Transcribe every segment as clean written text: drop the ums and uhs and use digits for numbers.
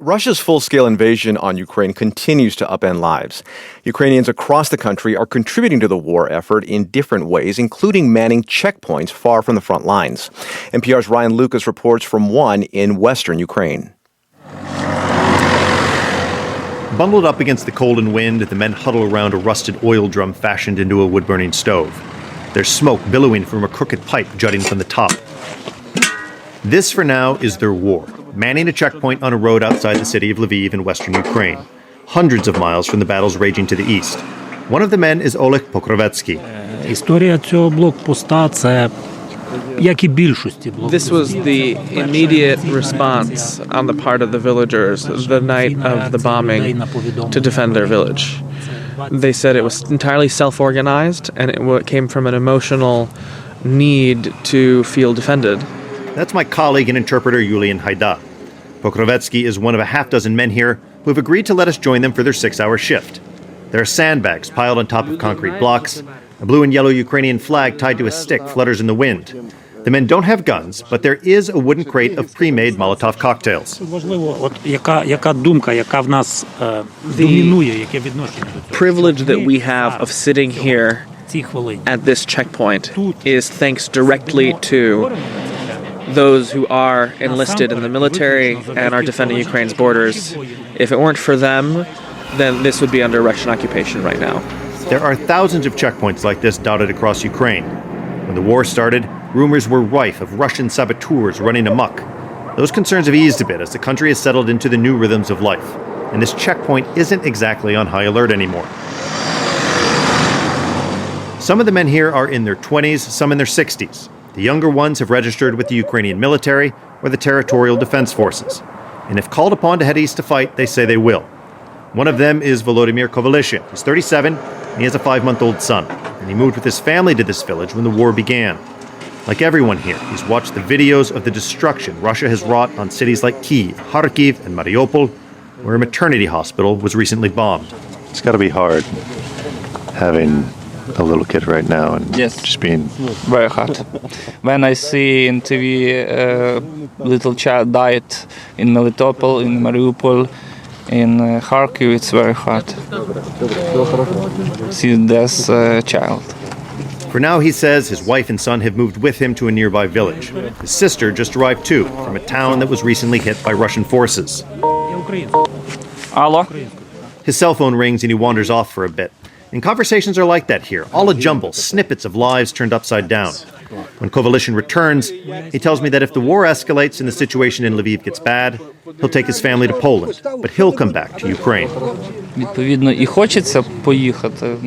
Russia's full-scale invasion on Ukraine continues to upend lives. Ukrainians across the country are contributing to the war effort in different ways, including manning checkpoints far from the front lines. NPR's Ryan Lucas reports from one in western Ukraine. Bundled up against the cold and wind, the men huddle around a rusted oil drum fashioned into a wood-burning stove. There's smoke billowing from a crooked pipe jutting from the top. This, for now, is their war, manning a checkpoint on a road outside the city of Lviv in western Ukraine, hundreds of miles from the battles raging to the east. One of the men is Oleg Pokrovetsky. This was the immediate response on the part of the villagers the night of the bombing to defend their village. They said it was entirely self-organized and it came from an emotional need to feel defended. That's my colleague and interpreter Yulian Haida. Pokrovetsky is one of a half-dozen men here who have agreed to let us join them for their 6-hour shift. There are sandbags piled on top of concrete blocks. A blue and yellow Ukrainian flag tied to a stick flutters in the wind. The men don't have guns, but there is a wooden crate of pre-made Molotov cocktails. The privilege that we have of sitting here at this checkpoint is thanks directly to those who are enlisted in the military and are defending Ukraine's borders. If it weren't for them, then this would be under Russian occupation right now. There are thousands of checkpoints like this dotted across Ukraine. When the war started, rumors were rife of Russian saboteurs running amok. Those concerns have eased a bit as the country has settled into the new rhythms of life, and this checkpoint isn't exactly on high alert anymore. Some of the men here are in their 20s, some in their 60s. The younger ones have registered with the Ukrainian military or the Territorial Defense Forces. And if called upon to head east to fight, they say they will. One of them is Volodymyr Kovalyshin. He's 37, and he has a 5-month-old son. And he moved with his family to this village when the war began. Like everyone here, he's watched the videos of the destruction Russia has wrought on cities like Kyiv, Kharkiv, and Mariupol, where a maternity hospital was recently bombed. It's got to be hard having a little kid right now and just being very hard. When I see in TV little child died in Melitopol, in Mariupol, in Kharkiv, it's very hard. See this child. For now, he says his wife and son have moved with him to a nearby village. His sister just arrived too, from a town that was recently hit by Russian forces. Hello? His cell phone rings and he wanders off for a bit. And conversations are like that here, all a jumble, snippets of lives turned upside down. When Kovalyshin returns, he tells me that if the war escalates and the situation in Lviv gets bad, he'll take his family to Poland, but he'll come back to Ukraine.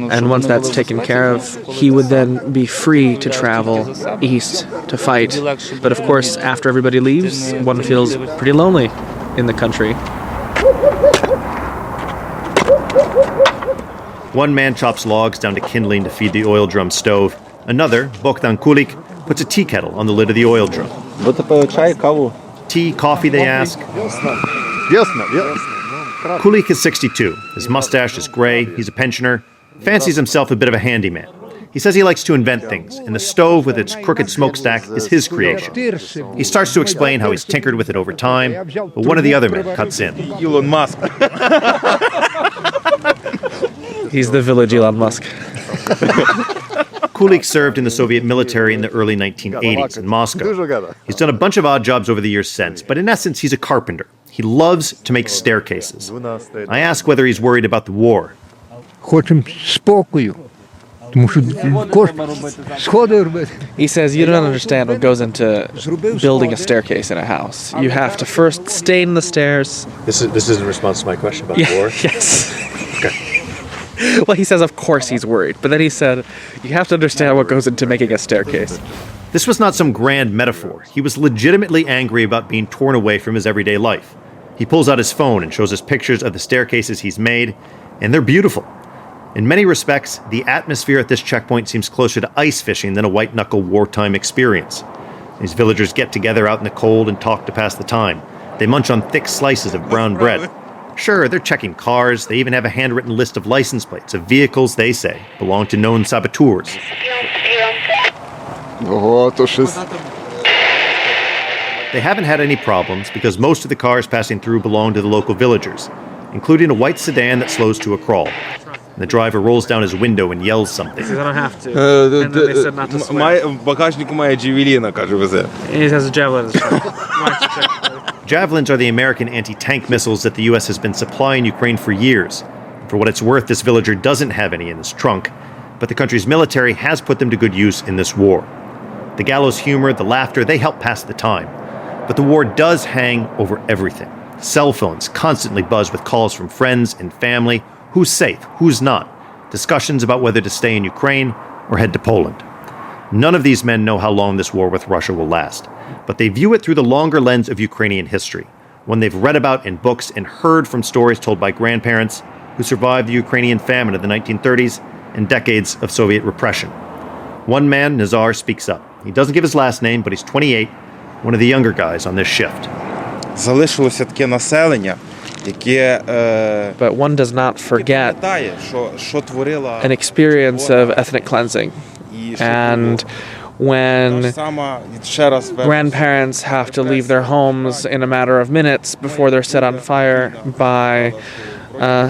And once that's taken care of, he would then be free to travel east to fight. But of course, after everybody leaves, one feels pretty lonely in the country. One man chops logs down to kindling to feed the oil drum stove. Another, Bogdan Kulik, puts a tea kettle on the lid of the oil drum. Tea, coffee, they ask. Kulik is 62. His mustache is gray. He's a pensioner. Fancies himself a bit of a handyman. He says he likes to invent things, and the stove with its crooked smokestack is his creation. He starts to explain how he's tinkered with it over time, but one of the other men cuts in. Elon Musk. He's the village Elon Musk. Kulik served in the Soviet military in the early 1980s in Moscow. He's done a bunch of odd jobs over the years since, but in essence, he's a carpenter. He loves to make staircases. I ask whether he's worried about the war. He says you don't understand what goes into building a staircase in a house. You have to first stain the stairs. This is in response to my question about the war? Yes. Okay. Well, he says of course he's worried, but then he said you have to understand what goes into making a staircase. This was not some grand metaphor. He was legitimately angry about being torn away from his everyday life. He pulls out his phone and shows us pictures of the staircases he's made, and they're beautiful. In many respects, the atmosphere at this checkpoint seems closer to ice fishing than a white-knuckle wartime experience. These villagers get together out in the cold and talk to pass the time. They munch on thick slices of brown bread. Sure, they're checking cars. They even have a handwritten list of license plates of vehicles they say belong to known saboteurs. They haven't had any problems because most of the cars passing through belong to the local villagers, including a white sedan that slows to a crawl. And the driver rolls down his window and yells something. He says, I don't have to. And then they said not to swear. В багажнику моя джавеліна, каже, везе. He has a javelin in his trunk. Javelins are the American anti-tank missiles that the U.S. has been supplying Ukraine for years. For what it's worth, this villager doesn't have any in his trunk, but the country's military has put them to good use in this war. The gallows humor, the laughter, they help pass the time. But the war does hang over everything. Cell phones constantly buzz with calls from friends and family. Who's safe? Who's not? Discussions about whether to stay in Ukraine or head to Poland. None of these men know how long this war with Russia will last, but they view it through the longer lens of Ukrainian history, one they've read about in books and heard from stories told by grandparents who survived the Ukrainian famine of the 1930s and decades of Soviet repression. One man, Nazar, speaks up. He doesn't give his last name, but he's 28, one of the younger guys on this shift. Залишилося таке населення, яке But one does not forget пам'ятає, що творила an experience of ethnic cleansing. And when grandparents have to leave their homes in a matter of minutes before they're set on fire by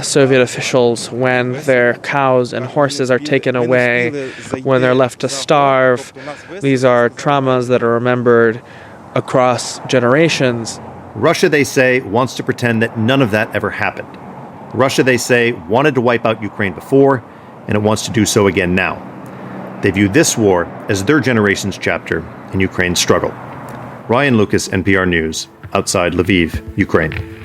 Soviet officials, when their cows and horses are taken away, when they're left to starve, these are traumas that are remembered across generations. Russia, they say, wants to pretend that none of that ever happened. Russia, they say, wanted to wipe out Ukraine before, and it wants to do so again now. They view this war as their generation's chapter in Ukraine's struggle. Ryan Lucas, NPR News, outside Lviv, Ukraine.